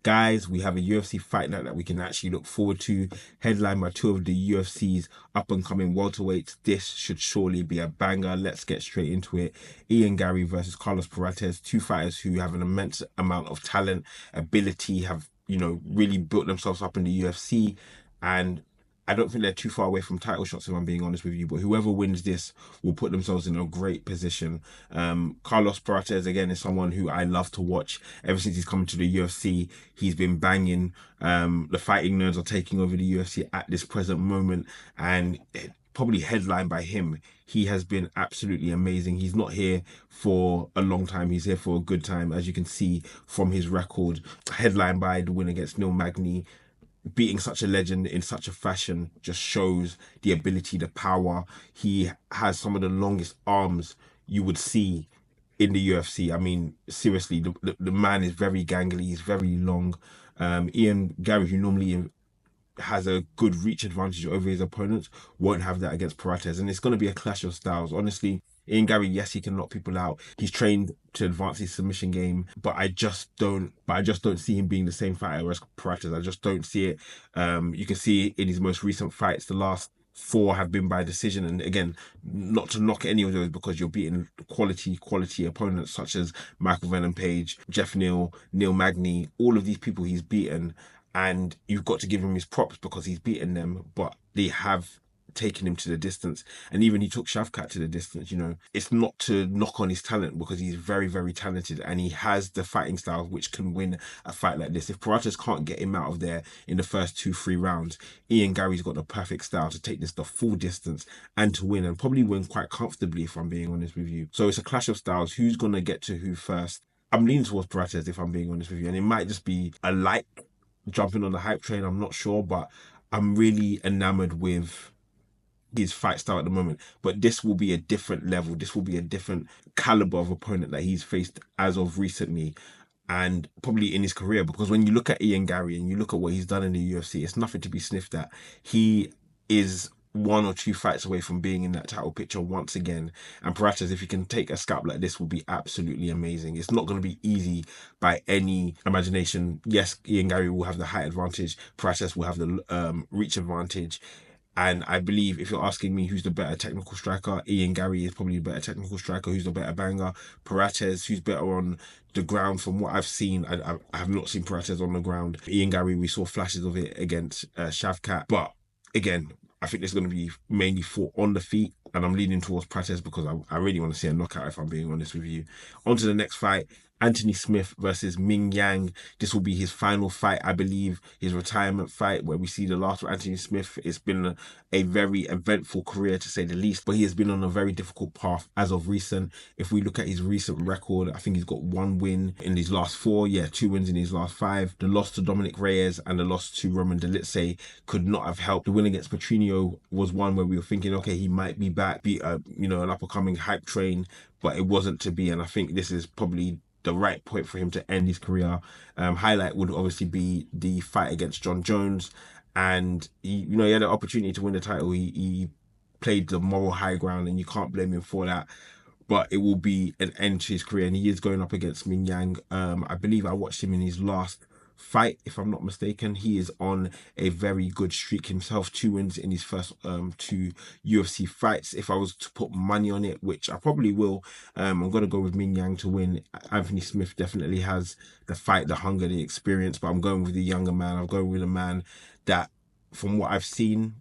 Guys, we have a UFC fight night that we can actually look forward to, headlined by two of the UFC's up-and-coming welterweights. This should surely be a banger. Let's get straight into it. Ian Garry versus Carlos Prates, two fighters who have an immense amount of talent, ability, have, really built themselves up in the UFC, and I don't think they're too far away from title shots, if I'm being honest with you. But whoever wins this will put themselves in a great position. Carlos Prates, again, is someone who I love to watch. Ever since he's come to the UFC, he's been banging. The fighting nerds are taking over the UFC at this present moment, and probably headlined by him. He has been absolutely amazing. He's not here for a long time. He's here for a good time, as you can see from his record. Headlined by the win against Neil Magny. Beating such a legend in such a fashion just shows the ability, the power. He has some of the longest arms you would see in the UFC. I mean, seriously, the man is very gangly. He's very long. Ian Garry, who normally has a good reach advantage over his opponents, won't have that against Prates, and it's going to be a clash of styles. Honestly, Ian Garry, yes, he can knock people out. He's trained to advance his submission game, but I just don't see him being the same fighter as Prates. I just don't see it. You can see in his most recent fights, the last four have been by decision, and again, not to knock any of those, because you're beating quality opponents such as Michael Venom Page, Jeff Neal, Neil Magny, all of these people he's beaten. And you've got to give him his props because he's beaten them, but they have taken him to the distance. And even he took Shavkat to the distance. It's not to knock on his talent, because he's very, very talented, and he has the fighting style which can win a fight like this. If Prates can't get him out of there in the first 2-3 rounds, Ian Garry's got the perfect style to take this the full distance and to win, and probably win quite comfortably, if I'm being honest with you. So it's a clash of styles. Who's going to get to who first? I'm leaning towards Prates, if I'm being honest with you, and it might just be a light jumping on the hype train, I'm not sure, but I'm really enamored with his fight style at the moment. But this will be a different level. This will be a different caliber of opponent that he's faced as of recently, and probably in his career, because when you look at Ian Garry and you look at what he's done in the UFC, it's nothing to be sniffed at. He is 1 or 2 fights away from being in that title picture once again. And Prates, if he can take a scalp like this, will be absolutely amazing. It's not going to be easy by any imagination. Yes, Ian Garry will have the height advantage. Prates will have the reach advantage. And I believe, if you're asking me who's the better technical striker, Ian Garry is probably the better technical striker. Who's the better banger? Prates. Who's better on the ground? From what I've seen, I have not seen Prates on the ground. Ian Garry, we saw flashes of it against Shavkat. But again, I think it's going to be mainly fought on the feet, and I'm leaning towards Prates because I really want to see a knockout, if I'm being honest with you. On to the next fight, Anthony Smith versus Ming Yang. This will be his final fight, I believe, his retirement fight, where we see the last of Anthony Smith. It's been a very eventful career, to say the least, but he has been on a very difficult path as of recent. If we look at his recent record, I think he's got 1 win in his last 4. Yeah, 2 wins in his last 5. The loss to Dominic Reyes and the loss to Roman Dolidze could not have helped. The win against Petrinho was one where we were thinking, okay, he might be back, be an up-and-coming hype train, but it wasn't to be. And I think this is probably the right point for him to end his career. Highlight would obviously be the fight against John Jones, and he had an opportunity to win the title. He played the moral high ground, and you can't blame him for that. But it will be an end to his career, and he is going up against Ming Yang. I believe I watched him in his last fight, if I'm not mistaken. He is on a very good streak himself, 2 wins in his first 2 UFC fights. If I was to put money on it, which I probably will, I'm going to go with Ming Yang to win. Anthony Smith definitely has the fight, the hunger, the experience, but I'm going with the younger man. I'm going with a man that, from what I've seen,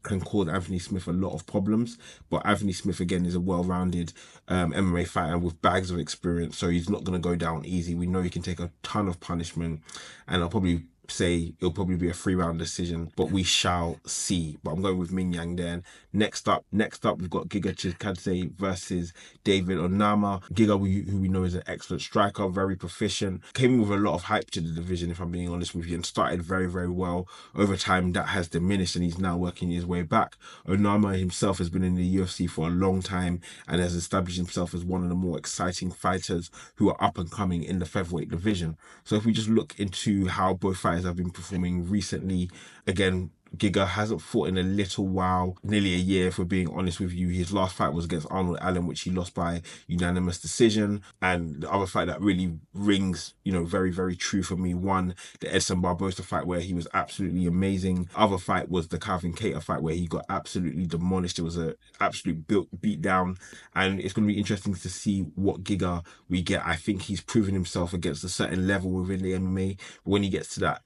can cause Anthony Smith a lot of problems. But Anthony Smith, again, is a well-rounded MMA fighter with bags of experience, so he's not going to go down easy. We know he can take a ton of punishment, and I'll probably say it'll probably be a 3-round decision, but we shall see. But I'm going with Ming Yang there. Next up, we've got Giga Chikadze versus David Onama. Giga, who we know is an excellent striker, very proficient, came with a lot of hype to the division, if I'm being honest with you, and started very, very well. Over time, that has diminished, and he's now working his way back. Onama himself has been in the UFC for a long time and has established himself as one of the more exciting fighters who are up and coming in the featherweight division. So if we just look into how both fighters have been performing recently, again, Giga hasn't fought in a little while, nearly a year if we're being honest with you. His last fight was against Arnold Allen, which he lost by unanimous decision. And the other fight that really rings, very, very true for me, one, the Edson Barbosa fight where he was absolutely amazing. Other fight was the Calvin Kattar fight where he got absolutely demolished. It was an absolute beat down, and it's going to be interesting to see what Giga we get. I think he's proven himself against a certain level within the MMA. But when he gets to that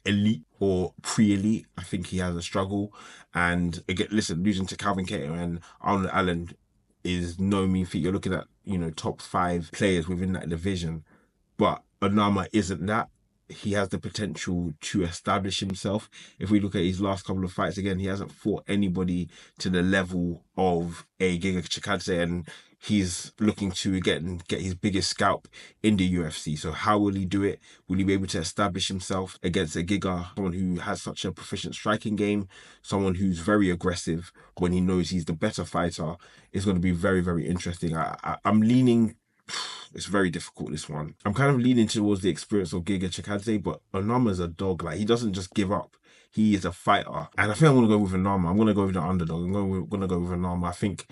elite or pre-elite, I think he has a struggle. And again, listen, losing to Calvin Kattar and Arnold Allen is no mean feat. You're looking at, top 5 players within that division. But Onama isn't that. He has the potential to establish himself. If we look at his last couple of fights, again, he hasn't fought anybody to the level of a Giga Chikadze, and he's looking to again get his biggest scalp in the UFC. So how will he do it? Will he be able to establish himself against a Giga, someone who has such a proficient striking game, someone who's very aggressive when he knows he's the better fighter? It's going to be very, very interesting. I'm leaning. It's very difficult, this one. I'm kind of leaning towards the experience of Giga Chikadze, but Onama's a dog. Like, he doesn't just give up. He is a fighter. And I think I'm going to go with Onama. I'm going to go with the underdog. I'm going to go with Onama. I think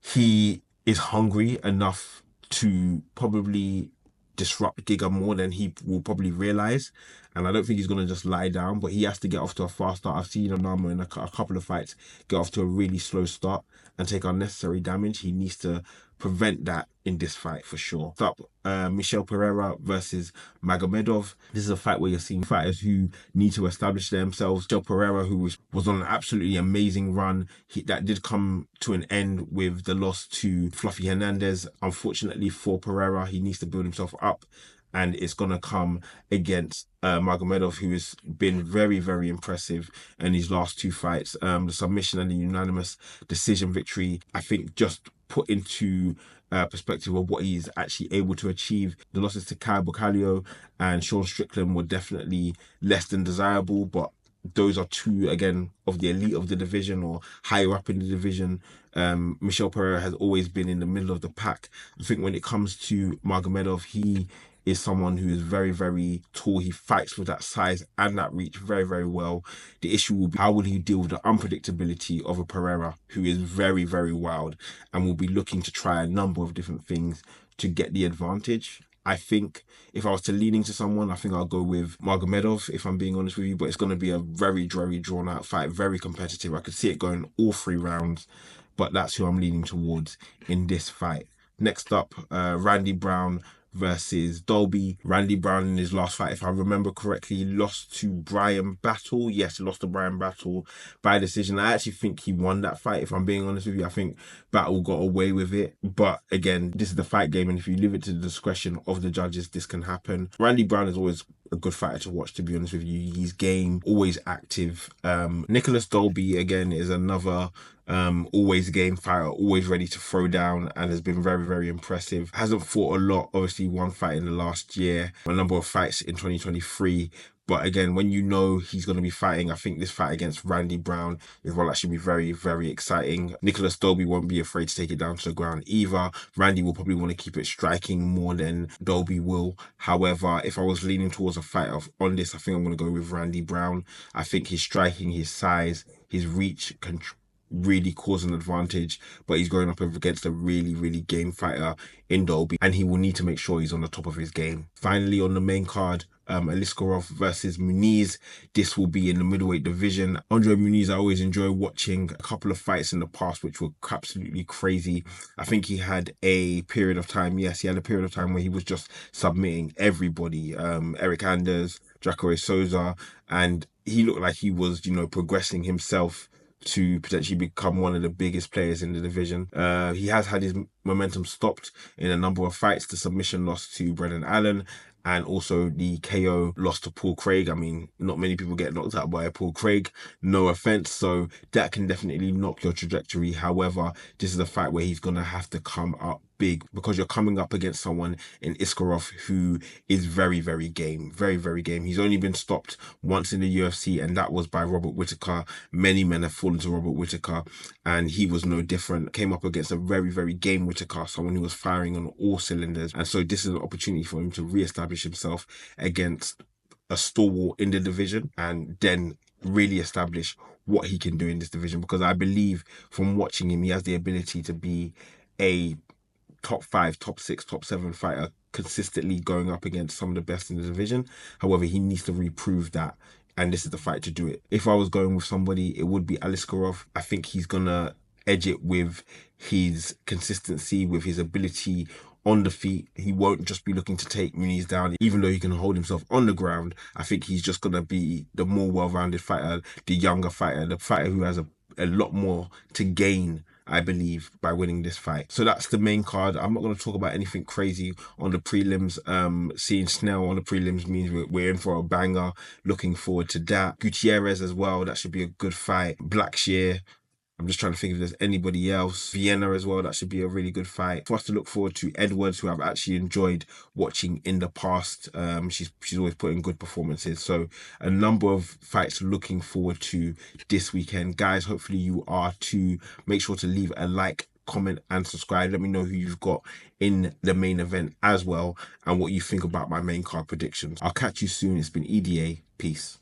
he is hungry enough to probably disrupt Giga more than he will probably realize. And I don't think he's going to just lie down, but he has to get off to a fast start. I've seen Onama in a couple of fights get off to a really slow start and take unnecessary damage. He needs to prevent that in this fight for sure. Up, Michel Pereira versus Magomedov. This is a fight where you're seeing fighters who need to establish themselves. Michel Pereira, who was on an absolutely amazing run, that did come to an end with the loss to Fluffy Hernandez. Unfortunately for Pereira, he needs to build himself up, and it's going to come against Magomedov, who has been very, very impressive in his last 2 fights. The submission and the unanimous decision victory, I think, just put into perspective of what he's actually able to achieve. The losses to Kai Bukalio and Sean Strickland were definitely less than desirable, but those are 2, again, of the elite of the division or higher up in the division. Michel Pereira has always been in the middle of the pack. I think when it comes to Magomedov, he is someone who is very, very tall. He fights with that size and that reach very, very well. The issue will be, how will he deal with the unpredictability of a Pereira who is very, very wild and will be looking to try a number of different things to get the advantage. I think if I was to lean into someone, I think I'll go with Magomedov, if I'm being honest with you, but it's going to be a very, very drawn out fight, very competitive. I could see it going all 3 rounds, but that's who I'm leaning towards in this fight. Next up, Randy Brown versus Dolby. Randy Brown in his last fight, if I remember correctly, lost to Brian Battle. Yes, he lost to Brian Battle by decision. I actually think he won that fight, if I'm being honest with you. I think Battle got away with it. But again, this is the fight game, and if you leave it to the discretion of the judges, this can happen. Randy Brown is always a good fighter to watch, to be honest with you. He's game, always active. Nicholas Dolby, again, is another always game fighter, always ready to throw down, and has been very, very impressive. Hasn't fought a lot, obviously 1 fight in the last year, a number of fights in 2023. But again, when you know he's going to be fighting, I think this fight against Randy Brown is will actually be very, very exciting. Nicholas Dolby won't be afraid to take it down to the ground either. Randy will probably want to keep it striking more than Dolby will. However, if I was leaning towards a fight on this, I think I'm going to go with Randy Brown. I think his striking, his size, his reach can really cause an advantage, but he's going up against a really, really game fighter in Dolby, and he will need to make sure he's on the top of his game. Finally, on the main card, Aliskerov versus Muniz. This will be in the middleweight division. Andre Muniz, I always enjoy watching. A couple of fights in the past which were absolutely crazy. I think he had a period of time, yes, he had a period of time where he was just submitting everybody. Eric Anders, Jacare Souza, and he looked like he was, progressing himself to potentially become one of the biggest players in the division. He has had his momentum stopped in a number of fights. The submission loss to Brendan Allen, and also the KO loss to Paul Craig. I mean, not many people get knocked out by Paul Craig, no offense, so that can definitely knock your trajectory. However, this is a fight where he's going to have to come up big, because you're coming up against someone in Iskarov who is very, very game. Very, very game. He's only been stopped once in the UFC, and that was by Robert Whittaker. Many men have fallen to Robert Whittaker, and he was no different. Came up against a very, very game Whittaker, someone who was firing on all cylinders. And so this is an opportunity for him to re-establish himself against a stalwart in the division, and then really establish what he can do in this division, because I believe from watching him, he has the ability to be a top 5, top 6, top 7 fighter, consistently going up against some of the best in the division. However, he needs to reprove that, and this is the fight to do it. If I was going with somebody, it would be Aliskerov. I think he's gonna edge it with his consistency, with his ability on the feet. He won't just be looking to take Muniz down, even though he can hold himself on the ground. I think he's just gonna be the more well-rounded fighter, the younger fighter, the fighter who has a lot more to gain, I believe, by winning this fight. So that's the main card. I'm not going to talk about anything crazy on the prelims. Seeing Snell on the prelims means we're in for a banger. Looking forward to that. Gutierrez as well. That should be a good fight. Blackshear. I'm just trying to think if there's anybody else. Vienna as well, that should be a really good fight. For us to look forward to Edwards, who I've actually enjoyed watching in the past. She's always putting good performances. So a number of fights looking forward to this weekend. Guys, hopefully you are too. Make sure to leave a like, comment and subscribe. Let me know who you've got in the main event as well, and what you think about my main card predictions. I'll catch you soon. It's been EDA. Peace.